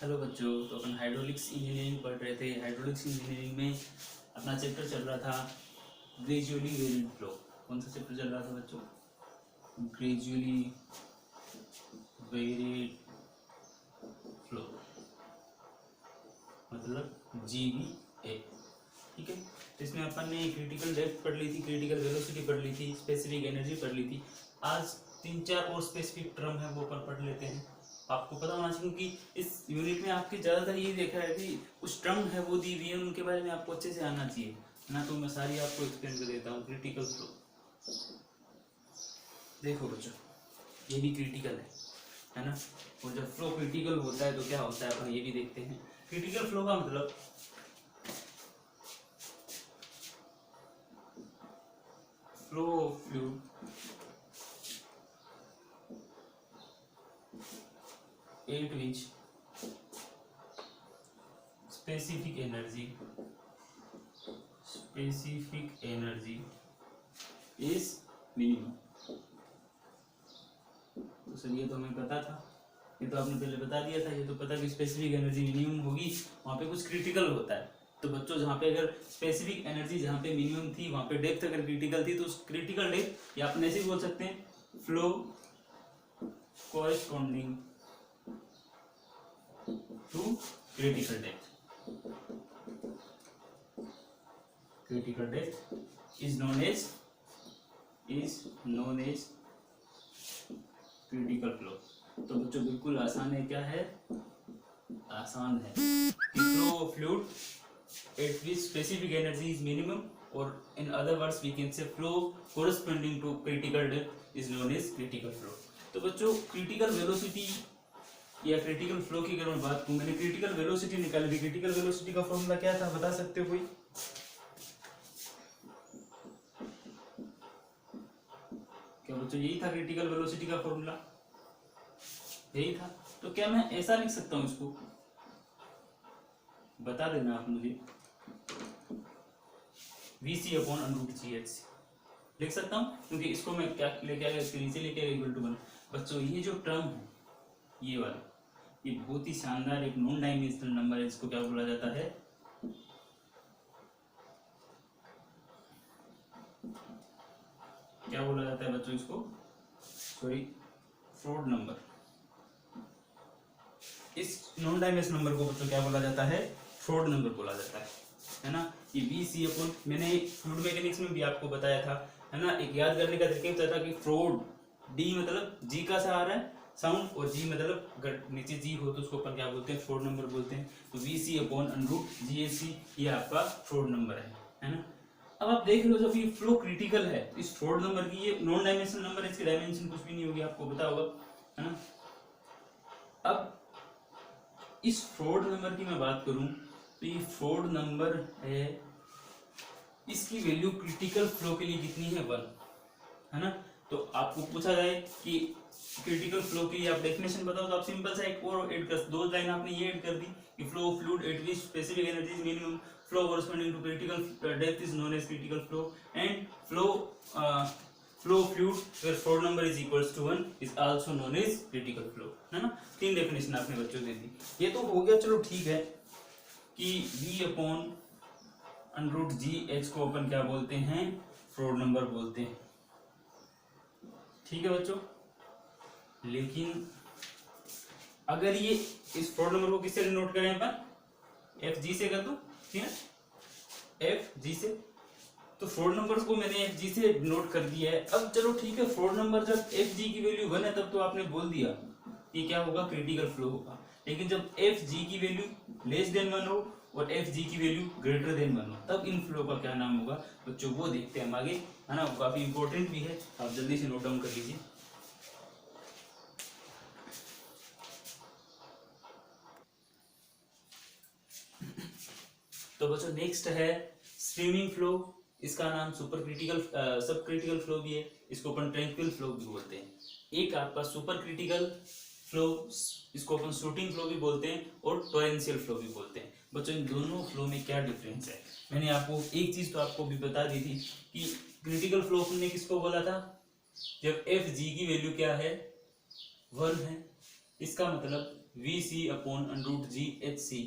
Hello बच्चों, तो अपन hydraulics engineering पढ़ रहे थे। हाइड्रोलिक्स इंजीनियरिंग में अपना चैप्टर चल रहा था ग्रेजुअली वेरिएंट फ्लो। कौन सा चैप्टर चल रहा था बच्चों? ग्रेजुअली वेरिएंट फ्लो, मतलब GVA। ठीक है, तो इसमें अपन ने क्रिटिकल डेप्थ पढ़ ली थी, क्रिटिकल वेलोसिटी पढ़ ली थी, स्पेसिफिक एनर्जी पढ़ ली थी। आज 3-4 और स्पेसिफिक टर्म है वो अपन पढ़ लेते हैं। आपको पता होना चाहिए क्योंकि इस यूनिट में आपके ज़्यादातर ये देखा है कि कुछ टर्म है वो दी हुई है, उनके बारे में आपको अच्छे से आना चाहिए ना। तो मैं सारी आपको एक्सप्लेन कर देता हूँ। क्रिटिकल फ्लो, देखो बच्चों, ये भी क्रिटिकल है ना। और जब फ्लो क्रिटिकल होता है तो क्या होता है अपन ये भी देखते हैं। क्रिटिकल फ्लो का मतलब flow of fluid at which specific energy is minimum। तो सर ये तो हमें पता था, ये तो आपने पहले बता दिया था। ये तो पता कि स्पेसिफिक एनर्जी मिनिमम होगी, वहाँ पे कुछ क्रिटिकल होता है। तो बच्चों, जहाँ पे अगर स्पेसिफिक एनर्जी जहाँ पे मिनिमम थी वहाँ पे डेप्थ अगर क्रिटिकल थी तो उस क्रिटिकल डेप्थ, या अपन ऐसे बोल सकते हैं flow corresponding to critical depth. Critical depth is known as critical flow. तो बच्चों बिल्कुल आसान है। क्या है? आसान है कि flow of fluid at which specific energy is minimum, और in other words we can say flow corresponding to critical depth is known as critical flow. तो बच्चों, क्रिटिकल वेलोसिटी या क्रिटिकल फ्लो की अगर मैं बात करूं, मैंने क्रिटिकल वेलोसिटी निकाली थी। क्रिटिकल वेलोसिटी का फॉर्मूला क्या था, बता सकते हो कोई? क्या बच्चों यही था क्रिटिकल वेलोसिटी का फॉर्मूला? यही था। तो क्या मैं ऐसा लिख सकता हूं इसको? बता देना आप मुझे। VC/√GH लिख सकता हूं, क्योंकि इसको मैं क्या लेके आएगा, इसके नीचे लेके आएगा इक्वल टू 1। बच्चों ये जो टर्म है, ये वाला, ये बहुत ही शानदार एक नॉन डायमेंशनल नंबर है। इसको क्या बोला जाता है? क्या बोला जाता है बच्चों इसको? Sorry, fraud number. इस नॉन डायमेंशनल नंबर को बच्चों क्या बोला जाता है? फ्रोड नंबर बोला जाता है ना। ये VC अपन, मैंने फ्लूइड मैकेनिक्स में भी आपको बताया था, है ना। एक याद करने का तरीका बताया था कि फ्रोड, D मतलब G का से आ रहा है साउंड, और G मतलब अगर नीचे G हो तो उसको अपन क्या बोलते हैं? फ्रोड नंबर बोलते हैं। तो VC/√GHC ये आपका फ्रोड नंबर है ना। अब आप देख लो, जब ये फ्लो क्रिटिकल है, इस फ्रोड नंबर की, ये नॉन डायमेंशनल नंबर है, इसकी डायमेंशन कुछ भी नहीं होगी, आपको पता होगा, है ना। अब इस फ्रोड नंबर की मैं बात करूं तो ये फ्रोड नंबर है, इसकी वैल्यू क्रिटिकल फ्लो के लिए कितनी है? 1, है ना। तो आपको पूछा जाए कि क्रिटिकल फ्लो की आप डेफिनेशन बताओ, तो आप सिंपल सा एक और ऐड कर, 2 लाइन आपने ये ऐड कर दी कि flow of fluid at which specific energy is minimum, flow corresponding to critical depth is known as critical flow, and flow of fluid where Froude number is equals to 1 is also known as critical flow, है ना। 3 definition आपने बच्चों दे दी। ये तो हो गया, चलो ठीक है कि V/√GH को अपन क्या बोलते हैं? फ्लोड नंबर बोलते हैं। ठीक है बच्चों, लेकिन अगर ये इस फ्लोड नंबर को किससे डिनोट करें अपन? FG से कर दूं, ठीक है, FG से। तो फ्लोड नंबर को मैंने FG से डिनोट कर दिया है। अब चलो ठीक है, फ्लोड नंबर जब FG की वैल्यू 1 है तब तो आपने बोल दिया कि क्या होगा? क्रिटिकल फ्लो होगा। लेकिन जब FG की वैल्यू लेस देन 1 हो और FG की वैल्यू ग्रेटर देन 1 हो, तब इन फ्लो का क्या नाम होगा बच्चों? वो देखते हैं हम आगे, है ना। काफी इंपॉर्टेंट भी है, आप जल्दी से नोट डाउन कर लीजिए। तो बच्चों नेक्स्ट है स्ट्रीमिंग फ्लो। इसका नाम सुपर क्रिटिकल सब क्रिटिकल फ्लो भी है, इसको अपन ट्रैंक्विल फ्लो भी बोलते हैं। एक आपका सुपर क्रिटिकल फ्लो, इसको अपन शूटिंग फ्लो भी बोलते हैं, और टॉरेंशियल फ्लो भी बोलते हैं। बच्चों इन दोनों फ्लो में क्या डिफरेंस है? मैंने आपको एक चीज तो आपको भी बता दी थी कि क्रिटिकल फ्लो ने किसको बोला था? जब FG की वैल्यू क्या है? 1 है, इसका मतलब V C upon under G H C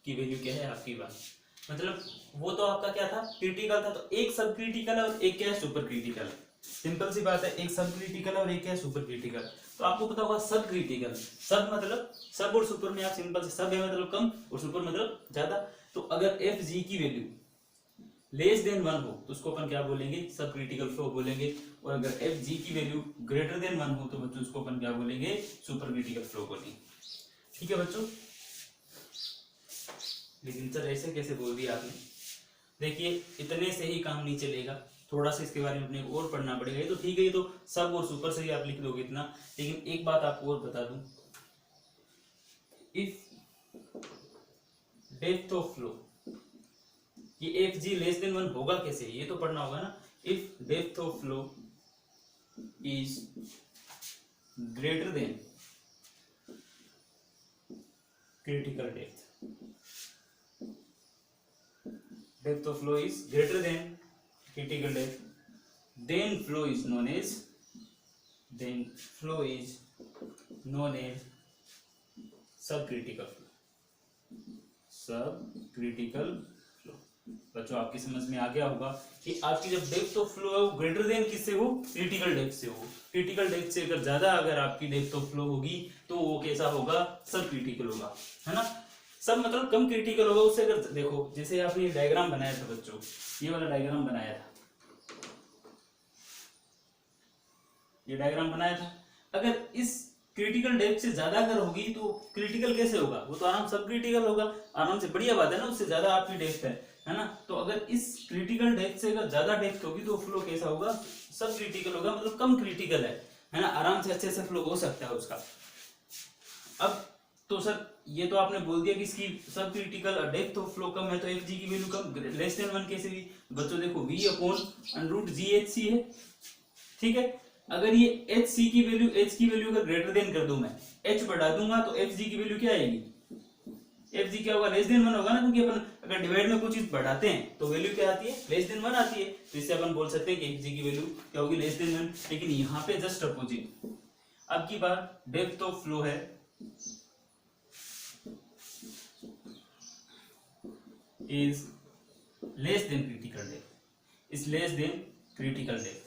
की वैल्यू क्या है आपकी 1। मतलब वो तो आपका क्या था, क्रिटिकल था, तो एक सब क्रिटिकल है और एक क्या है सुपर क्रिटिकल। सिंपल सी बात है, एक सब क्रिटिकल है और एक क्या है सुपर क्रिटिकल। तो आपको पता होगा सब क्रिटिकल, सब मतलब सब और सुपर में आप सिंपल से, सब है मतलब कम और सुपर मतलब ज्यादा। तो अगर एफ जी की वैल्यू लेस देन 1 हो तो उसको अपन क्या बोलेंगे, सब क्रिटिकल फ्लो बोलेंगे। और अगर एफ जी की वैल्यू ग्रेटर देन 1 हो तो बच्चों उसको अपन क्या बोलेंगे, सुपर क्रिटिकल फ्लो बोलेंगे। ठीक है बच्चों, लेकिन सर ऐसे कैसे बोल दिया आपने। देखिए इतने से ही काम नहीं चलेगा, थोड़ा सा इसके बारे में अपने को और पढ़ना पड़ेगा। ये तो ठीक है, ये तो सब और सुपर से ही आप लिख दोगे इतना, लेकिन एक बात आपको और बता दूं, इफ डेप्थ ऑफ फ्लो, ये एफ जी लेस देन 1 होगा कैसे, ये तो पढ़ना होगा ना। If depth of flow is greater than critical depth, depth of flow is greater than critical depth, then flow is known as subcritical flow, subcritical flow। बच्चों आपकी समझ में आ गया होगा कि आपकी जब डेप्थ ऑफ फ्लो है वो ग्रेटर देन किससे हो, क्रिटिकल डेप्थ से हो। क्रिटिकल डेप्थ से अगर ज्यादा अगर आपकी डेप्थ ऑफ फ्लो होगी तो वो कैसा होगा, सब क्रिटिकल होगा, है ना। सब मतलब कम क्रिटिकल होगा उससे। अगर देखो जैसे आपने डायग्राम बनाया था बच्चों, ये वाला डायग्राम बनाया था, ये डायग्राम बनाया था, अगर इस क्रिटिकल डेप्थ से ज्यादा अगर होगी तो क्रिटिकल कैसे होगा, वो तो आराम सब क्रिटिकल होगा, आराम से, बढ़िया बात है ना, उससे ज्यादा आपकी डेप्थ है ना। तो अगर इस क्रिटिकल डेप्थ से अगर ज्यादा डेप्थ होगी तो फ्लो कैसा होगा, सब क्रिटिकल होगा, मतलब कम क्रिटिकल है ना, आराम से अच्छे से फ्लो हो सकता है उसका। अब तो सर ये तो आपने बोल दिया कि इसकी सब क्रिटिकल डेप्थ ऑफ फ्लो कम है तो एफ जी की वैल्यू कम, लेस देन 1 कैसे भी। बच्चों देखो V upon under root G H C है, ठीक है। अगर ये एच सी की वैल्यू, एच की वैल्यू अगर ग्रेटर देन कर दूं मैं, एच बढ़ा दूंगा तो एफ जी की वैल्यू क्या आएगी, एफ जी क्या होगा, लेस देन 1 होगा ना, क्योंकि अपन अगर डिवाइड में कुछ चीज बढ़ाते हैं तो वैल्यू क्या आती है, लेस देन 1 आती है। तो इससे अपन बोल सकते हैं कि एफ जी की वैल्यू क्या होगी, लेस देन 1। लेकिन यहाँ पे जस्ट अपोजिट, अब की बार डेप्थ ऑफ फ्लो है is less than critical depth, is less than critical depth।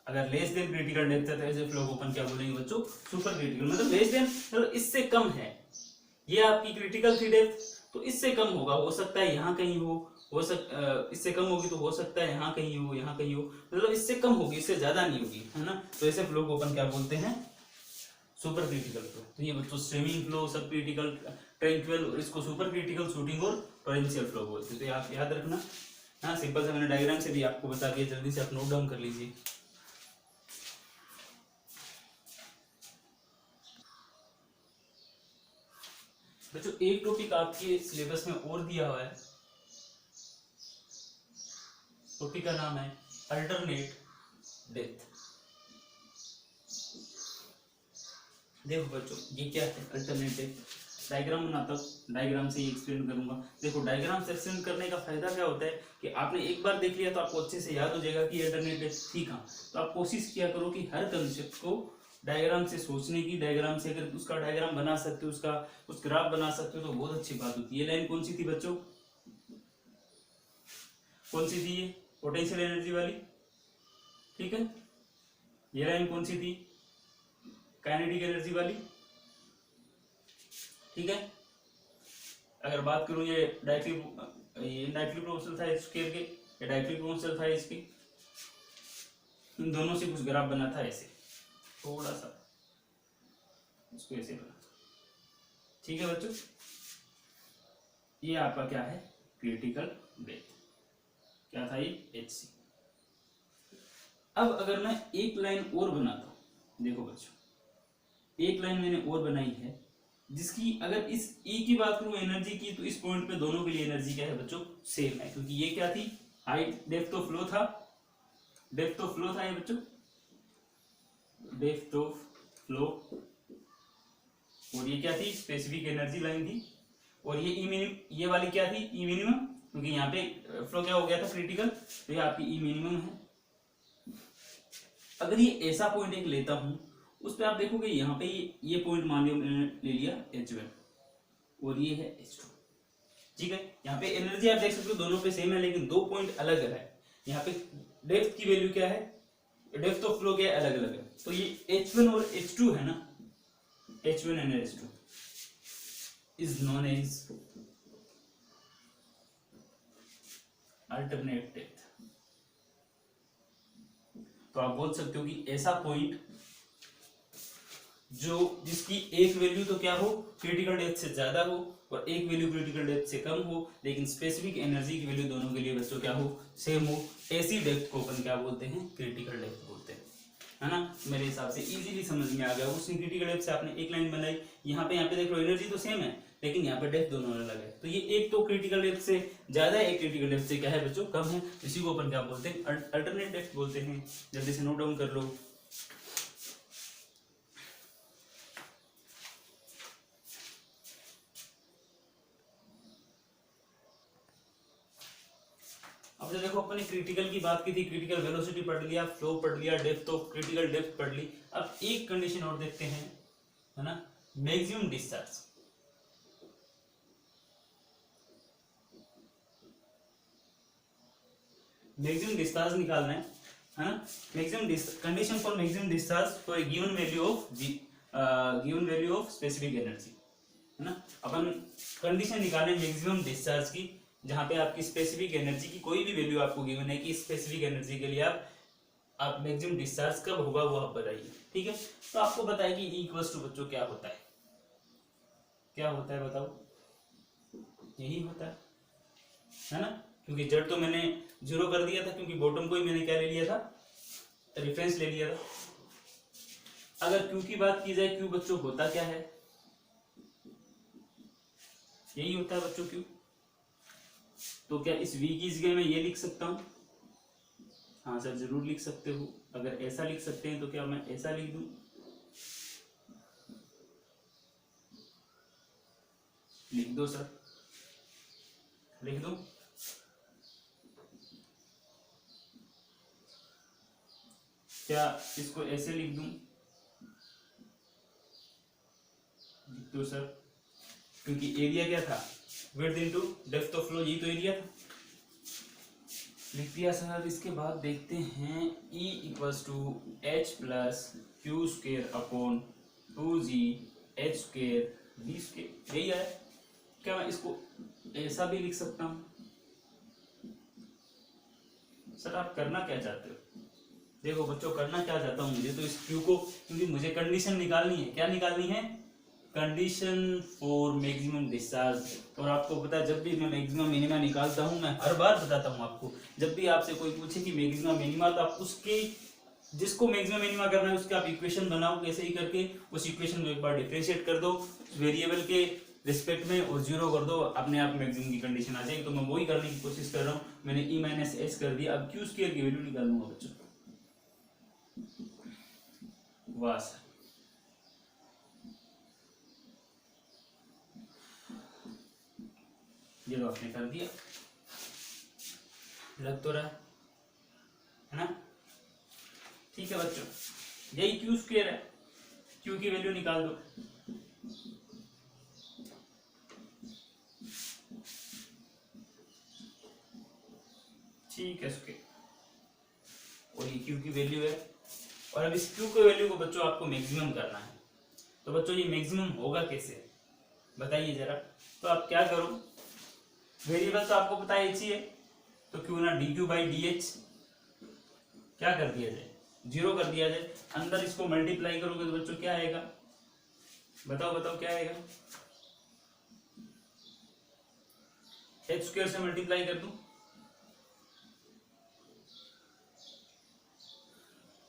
अगर लेस देन क्रिटिकल डेप्थ है तो ऐसे फ्लो को अपन क्या बोलेंगे बच्चों, सुपर क्रिटिकल। मतलब लेस देन मतलब इससे कम है, ये आपकी क्रिटिकल थी डेप्थ, तो इससे कम होगा, हो सकता है यहाँ कहीं इससे कम होगी तो हो सकता है यहाँ कहीं हो, यहाँ कहीं हो, मतलब इससे कम होगी, इससे ज्यादा नहीं होगी, है ना। तो ऐसे फ्लो को अपन क्या बोलते हैं, सुपर क्रिटिकल फ्लो। तो ये बच्चों स्ट्रीमिंग फ्लो, सब क्रिटिकल, ट्रैंक्विल, और इसको सुपर क्रिटिकल, शूटिंग और टॉरेंशियल फ्लो बोलते हैं। तो आप याद रखना, हाँ सिंपल से मैंने डायग्राम से भी आपको बता दिया, जल्दी से आप नोट डाउन कर लीजिए। बच्चों एक टॉपिक आपके सिलेबस में और दिया हुआ है, टॉपिक का नाम है अल्टरनेट डेप्थ। देखो बच्चों ये क्या है अल्टरनेट डेप्थ, डायग्राम बनाता हूँ, डायग्राम से ही एक्सप्लेन करूंगा। देखो डायग्राम से एक्सप्लेन करने का फायदा क्या होता है कि आपने एक बार देख लिया तो आपको अच्छे से याद हो जाएगा कि अल्टरनेट डेप्थ थी कहाँ। तो आप कोशिश किया करो कि हर कंसेप्ट को डायग्राम से सोचने की, डायग्राम से अगर उसका डायग्राम बना सकते हो, उसका कुछ ग्राफ बना सकते हो तो बहुत अच्छी बात होती है। ये लाइन कौन सी थी बच्चों, कौन सी थी, ये पोटेंशियल एनर्जी वाली, ठीक है। ये लाइन कौन सी थी, काइनेटिक एनर्जी वाली, ठीक है। अगर बात करूं ये डायरेक्टली प्रोपोर्शनल था स्क्वायर के, ये डायरेक्टली प्रोपोर्शनल था इसकी, इन दोनों से कुछ ग्राफ बना था ऐसे, थोड़ा सा इसको ऐसे बना, ठीक है बच्चों। ये आपका क्या है, क्रिटिकल डेप्थ, क्या था ये, एच सी। अब अगर मैं एक लाइन और बनाता हूं, देखो बच्चों एक लाइन मैंने और बनाई है जिसकी अगर इस ई की बात करूं एनर्जी की, तो इस पॉइंट पे दोनों के लिए एनर्जी क्या है बच्चों, सेम है, क्योंकि ये क्या थी, हाइट, डेप्थ ऑफ फ्लो था, डेप्थ ऑफ फ्लो था ये बच्चों, डेप्थ ऑफ फ्लो, और ये क्या थी, स्पेसिफिक एनर्जी लाइन थी, और ये ई मिनिमम, ये वाली क्या थी, ई मिनिमम, क्योंकि यहाँ पे फ्लो क्या हो गया था, क्रिटिकल, तो ये आपकी ई मिनिमम है। अगर ये ऐसा पॉइंट एक लेता हूं उस पर आप देखोगे यहाँ पे ये पॉइंट मान लिया मैंने ले लिया H1 और ये है H2, ठीक है। यहाँ पे एनर्जी आप देख सकते हो दोनों पे सेम है, लेकिन 2 पॉइंट अलग अलग है। यहाँ पे डेप्थ की वैल्यू क्या है, डेप्थ ऑफ फ्लो क्या है, अलग अलग है। तो ये H1 और H2 है ना, H1 and H2 is known as alternate depth. तो आप बोल सकते हो कि ऐसा पॉइंट जो जिसकी एक वैल्यू तो क्या हो, क्रिटिकल डेप्थ से ज्यादा हो और एक वैल्यू क्रिटिकल डेप्थ से कम हो, लेकिन स्पेसिफिक एनर्जी की वैल्यू दोनों के लिए बच्चों क्या हो, सेम हो, ऐसी डेप्थ को अपन क्या बोलते हैं, क्रिटिकल डेप्थ बोलते हैं, है ना। मेरे हिसाब से इजीली समझ में आ गया। उसने क्रिटिकल डेप्थ से आपने एक लाइन बनाई, यहाँ पे देख लो एनर्जी तो सेम है, लेकिन यहाँ पे डेप्थ दोनों अलग है। तो ये एक तो क्रिटिकल डेप्थ से ज्यादा है, एक क्रिटिकल डेप्थ से क्या है बच्चों, कम है। इसी को अपन क्या बोलते हैं, अल्टरनेट डेप्थ बोलते हैं। जल्दी से नोट डाउन कर लो। अब जो देखो अपने क्रिटिकल की बात की थी, क्रिटिकल वेलोसिटी पढ़ लिया, फ्लो पढ़ लिया, डेप्थ ऑफ क्रिटिकल डेप्थ पढ़ ली। अब एक कंडीशन और देखते हैं, है ना, मैक्सिमम डिस्चार्ज। मैक्सिमम डिस्चार्ज निकालना है ना। Maximum condition for maximum discharge for given value of specific energy, है ना। अपन कंडीशन निकालें मैक्सिमम डिस्चार्ज की, जहां पे आपकी स्पेसिफिक एनर्जी की कोई भी वैल्यू आपको गिवन है कि स्पेसिफिक एनर्जी के लिए आप मैक्सिमम डिस्चार्ज कब होगा वो आप बताइए, ठीक है। तो आपको बताया कि इक्वल्स टू बच्चों क्या होता है, क्या होता है बताओ, यही होता है ना। क्योंकि जेड तो मैंने 0 कर दिया था, क्योंकि बॉटम को ही मैंने क्या ले लिया था, रेफरेंस ले लिया था। अगर क्यू की बात की जाए, क्यू बच्चों होता क्या है, यही होता है बच्चों क्यू। तो क्या इस v की जगह मैं ये लिख सकता हूं, हाँ सर जरूर लिख सकते हो। अगर ऐसा लिख सकते हैं तो क्या मैं ऐसा लिख दूं, लिख दो सर, लिख दो। क्या इसको ऐसे लिख दूं, लिख दो सर। क्योंकि एरिया क्या था, width into depth of flow, यही तो एरिया था, लिख दिया सर। इसके बाद देखते हैं E equals to H plus Q square upon 2g H square B square, यही है। क्या मैं इसको ऐसा भी लिख सकता हूं, सर आप करना क्या चाहते हो, देखो बच्चों करना क्या चाहता हूं मुझे, तो इस क्यू को, क्योंकि मुझे कंडीशन निकालनी है, क्या निकालनी है, कंडीशन फॉर मैक्सिमम डिस्चार्ज। और आपको पता है जब भी मैं मैक्सिमम मिनिमा निकालता हूं, मैं हर बार बताता हूं आपको, जब भी आपसे कोई पूछे कि मैक्सिमम मिनिमा, तो आप उसके जिसको मैक्सिमम मिनिमा करना है उसका आप इक्वेशन बनाओ, कैसे ही करके उस इक्वेशन को एक बार डिफरेंशिएट कर दो वेरिएबल के रिस्पेक्ट में और 0 कर दो, अपने आप मैक्सिमम की कंडीशन आ जाएगी। तो मैं वही करने की कोशिश कर रहा हूँ, मैंने E माइनस एच कर दिया। अब क्यू स्क्वायर की वैल्यू निकालूंगा बच्चों, वाह सर, ये तो आपने कर दिया, लग तो रहा है ना, ठीक है बच्चों, यही क्यू स्क्वायर है, क्यू की वैल्यू निकाल दो। ठीक है स्क्वायर, और ये क्यू की वैल्यू है। और अब इस क्यू की वैल्यू को बच्चों आपको मैक्सिमम करना है, तो बच्चों ये मैक्सिमम होगा कैसे, बताइए जरा। तो आप क्या करो, वेरिएबल तो आपको पता है ही है, तो क्यों ना D Q by D H क्या कर दिया जाए, 0 कर दिया जाए। अंदर इसको मल्टीप्लाई करोगे तो बच्चों क्या आएगा, बताओ बताओ क्या आएगा, एच स्क्वायर से मल्टीप्लाई कर दूं,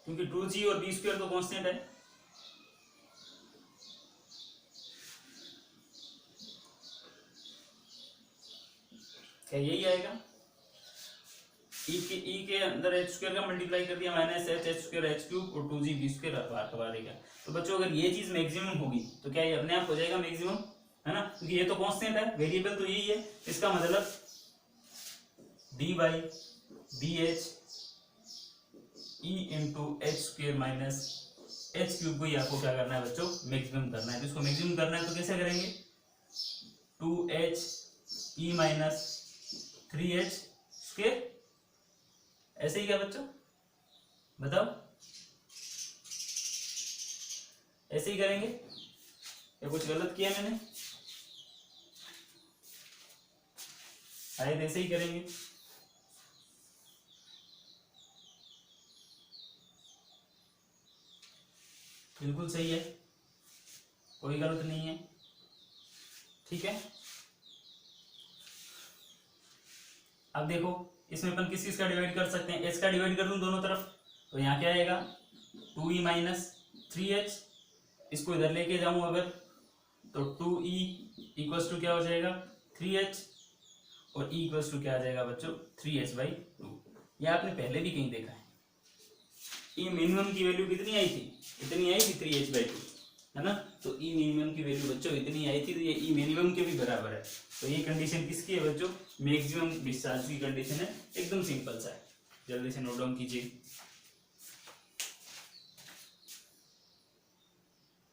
क्योंकि 2g और बी स्क्वायर तो कांस्टेंट है, क्या यही आएगा। ई के अंदर एच स्क्वायर का मल्टीप्लाई कर दिया, minus H H square H cube और 2g बी स्क्वायर हटा देगा। तो बच्चों अगर ये चीज मैक्सिमम होगी तो क्या ये अपने आप हो जाएगा मैक्सिमम, है ना, क्योंकि ये तो कांस्टेंट है, वेरिएबल तो यही है। इसका मतलब D by D H E into H square minus H cube को ही आपको क्या करना है बच्चों, मैक्सिमम करना है। तो इसको मैक्सिमम करना है तो कैसे करेंगे, 2h e minus 3h square, ऐसे ही क्या बच्चों बताओ, ऐसे ही करेंगे या कुछ गलत किया मैंने, शायद ऐसे ही करेंगे। बिल्कुल सही है, कोई गलत नहीं है, ठीक है। अब देखो इसमें अपन किस किस का डिवाइड कर सकते हैं, h का डिवाइड कर दूं दोनों तरफ, तो यहाँ क्या आएगा 2e माइनस 3h, इसको इधर लेके जाऊं अगर तो 2e इक्वल्स टू क्या हो जाएगा 3h, और e इक्वल्स टू क्या आ जाएगा बच्चों 3h/2। ये आपने पहले भी कहीं देखा है। e मिनिमम की वैल्यू कितनी आई थी, इतनी आई थी 3h/2, है ना। तो e मिनिमम की वैल्यू बच्चों इतनी आई थी, तो ये e मिनिमम के भी बराबर है। तो ये कंडीशन किसकी है बच्चों, मैक्सिमम डिस्चार्ज की कंडीशन है, एकदम सिंपल सा है, जल्दी से नोट डाउन कीजिए।